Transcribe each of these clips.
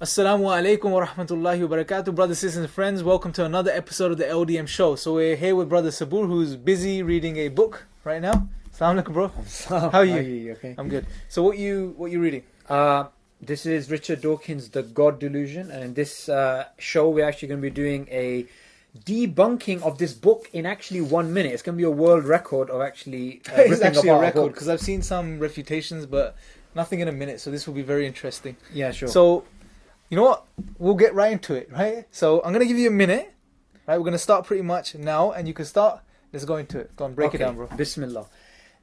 Assalamu alaikum wa rahmatullahi wa barakatuh, brothers, sisters, and friends. Welcome to another episode of the LDM show. So we're here with brother Subboor, who's busy reading a book right now. Assalamu alaikum, bro. How are you? You okay? I'm good. So what you reading? This is Richard Dawkins' The God Delusion, and in this show we're actually going to be doing a debunking of this book in actually 1 minute. It's going to be a world record of actually It's ripping actually a apart record book. because I've seen some refutations, but nothing in a minute. So this will be very interesting. Yeah, sure. So, you know what? We'll get right into it, right? So I'm gonna give you a minute. Right, we're gonna start pretty much now, and you can start. Let's go into it. Go on, break it down, bro. Bismillah.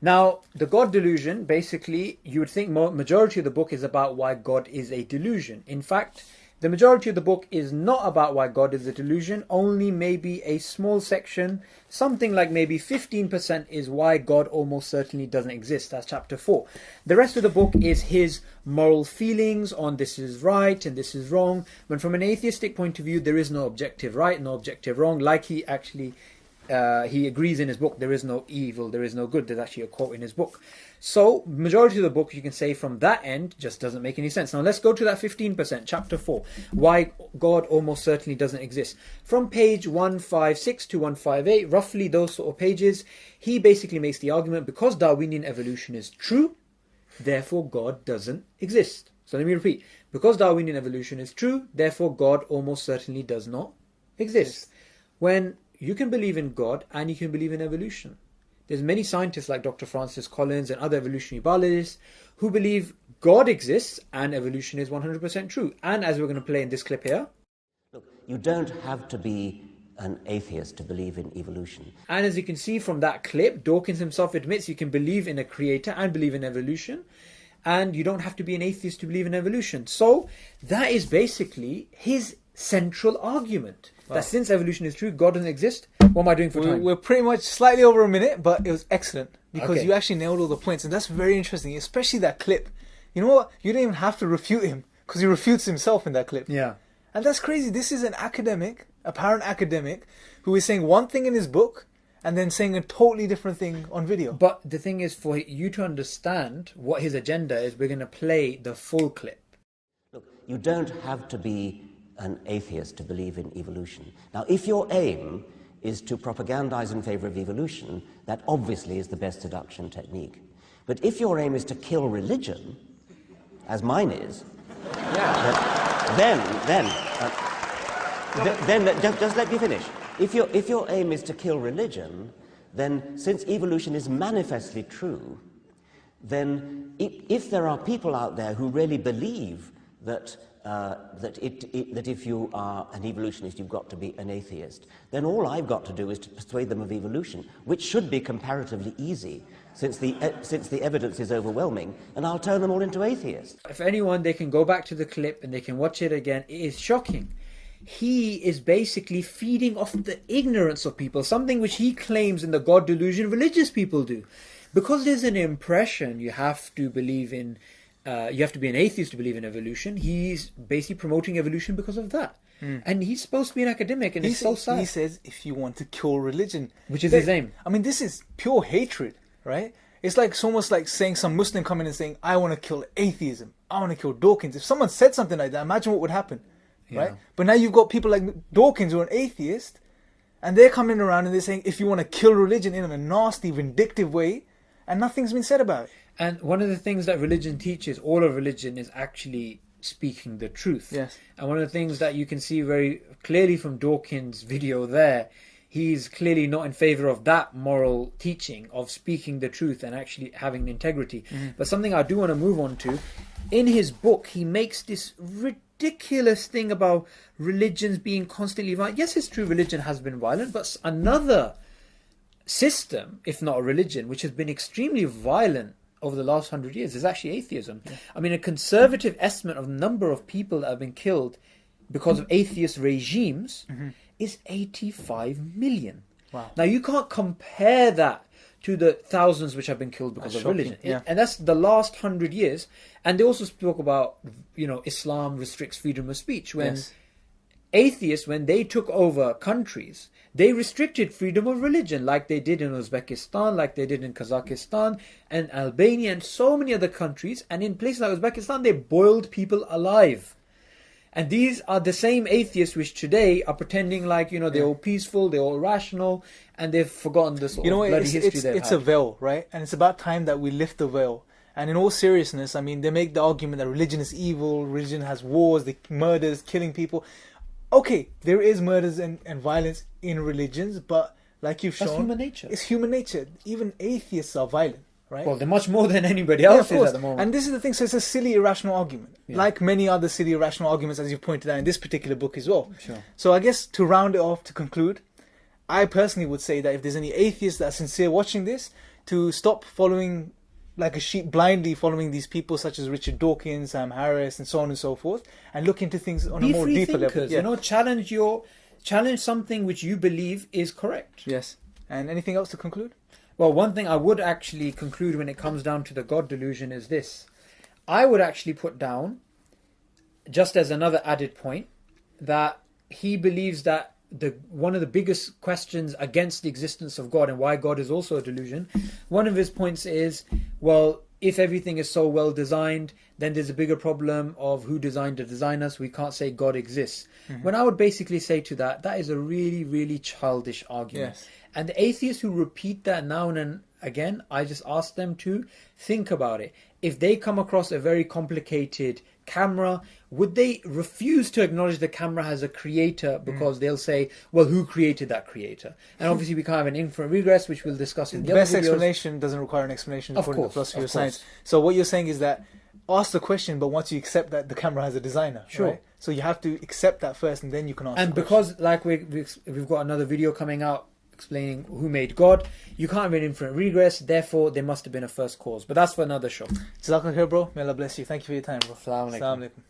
Now, the God delusion, basically, you would think majority of the book is about why God is a delusion. In fact, the majority of the book is not about why God is a delusion. Only maybe a small section, something like maybe 15% is why God almost certainly doesn't exist. That's chapter 4. The rest of the book is his moral feelings on this is right and this is wrong. But from an atheistic point of view, there is no objective right, no objective wrong. Like he actually he agrees in his book, there is no evil, there is no good. There's actually a quote in his book. So, majority of the book, you can say from that end, just doesn't make any sense. Now, let's go to that 15%, chapter 4, why God almost certainly doesn't exist. From page 156 to 158, roughly those sort of pages, he basically makes the argument, because Darwinian evolution is true, therefore God doesn't exist. So let me repeat. Because Darwinian evolution is true, therefore God almost certainly does not exist. When you can believe in God and you can believe in evolution. There's many scientists like Dr. Francis Collins and other evolutionary biologists who believe God exists and evolution is 100% true. And as we're going to play in this clip here. Look, you don't have to be an atheist to believe in evolution. And as you can see from that clip, Dawkins himself admits you can believe in a creator and believe in evolution. And you don't have to be an atheist to believe in evolution. So that is basically his central argument. Wow. That since evolution is true, God doesn't exist. What am I doing for time? We're pretty much slightly over a minute, but it was excellent because Okay. you actually nailed all the points, and that's very interesting, especially that clip. You know what? You didn't even have to refute him because he refutes himself in that clip. Yeah. And that's crazy. This is an academic, apparent academic, who is saying one thing in his book and then saying a totally different thing on video. But the thing is, for you to understand what his agenda is, we're going to play the full clip. Look, you don't have to be an atheist to believe in evolution. Now, if your aim is to propagandize in favor of evolution, that obviously is the best seduction technique. But if your aim is to kill religion, as mine is, then just let me finish. If your aim is to kill religion, then since evolution is manifestly true, then if there are people out there who really believe that that if you are an evolutionist, you've got to be an atheist, then all I've got to do is to persuade them of evolution, which should be comparatively easy, since the evidence is overwhelming, and I'll turn them all into atheists. If anyone, they can go back to the clip and they can watch it again. It is shocking. He is basically feeding off the ignorance of people, something which he claims in the God delusion religious people do. Because there's an impression you have to believe in you have to be an atheist to believe in evolution. He's basically promoting evolution because of that. And he's supposed to be an academic, and it's so sad. He says, if you want to kill religion. Which is his aim. I mean, this is pure hatred, right? It's like almost like saying some Muslim coming and saying, I want to kill atheism. I want to kill Dawkins. If someone said something like that, imagine what would happen, right? But now you've got people like Dawkins who are an atheist, and they're coming around and they're saying, if you want to kill religion in a nasty, vindictive way, and nothing's been said about it. And one of the things that religion teaches, all of religion, is actually speaking the truth. Yes. And one of the things that you can see very clearly from Dawkins' video there, he's clearly not in favor of that moral teaching of speaking the truth and actually having integrity. But something I do want to move on to, in his book, he makes this ridiculous thing about religions being constantly violent. Yes, it's true, religion has been violent, but another system, if not a religion, which has been extremely violent over the last 100 years is actually atheism. I mean, a conservative estimate of the number of people that have been killed because of atheist regimes is 85 million. Wow. Now, you can't compare that to the thousands which have been killed because That's of shocking, religion. yeah. And that's the last 100 years. And they also spoke about, Islam restricts freedom of speech. When atheists, when they took over countries, they restricted freedom of religion, like they did in Uzbekistan, like they did in Kazakhstan and Albania and so many other countries. And in places like Uzbekistan, they boiled people alive. And these are the same atheists which today are pretending like, they're all peaceful, they're all rational, and they've forgotten this bloody history they've it's had. a veil, right? And it's about time that we lift the veil. And in all seriousness, I mean, they make the argument that religion is evil, religion has wars, the murders, killing people. Okay, there is murders and violence in religions, but like you've shown... That's human nature. It's human nature. Even atheists are violent, right? Well, they're much more than anybody else is at the moment. And this is the thing, so it's a silly, irrational argument. Yeah. Like many other silly, irrational arguments, as you pointed out in this particular book as well. Sure. So I guess to round it off, to conclude, I personally would say that if there's any atheists that are sincere watching this, to stop following like a sheep, blindly following these people such as Richard Dawkins, Sam Harris, and so on and so forth, and look into things on a more deeper level. Yeah. Challenge something which you believe is correct. Yes. And anything else to conclude? Well, one thing I would actually conclude when it comes down to the God delusion is this. I would actually put down, just as another added point, that he believes that one of the biggest questions against the existence of God and why God is also a delusion, one of his points is, well, if everything is so well designed, then there's a bigger problem of who designed the designers. We can't say God exists. Mm-hmm. When I would basically say to that is a really, really childish argument. Yes. And the atheists who repeat that now and again, I just ask them to think about it. If they come across a very complicated camera, would they refuse to acknowledge the camera has a creator because they'll say, well, who created that creator? And obviously we can't have an infinite regress, which we'll discuss in the other videos. Best explanation doesn't require an explanation according to philosophy of science. Course. So what you're saying is that ask the question, but once you accept that the camera has a designer, sure. Right? So you have to accept that first, and then you can ask. And because, like we've got another video coming out explaining who made God, you can't have an infinite regress. Therefore, there must have been a first cause. But that's for another show. Jazakallah khair, bro. May Allah bless you. Thank you for your time, bro. Assalamu alaikum. Assalamu alaikum.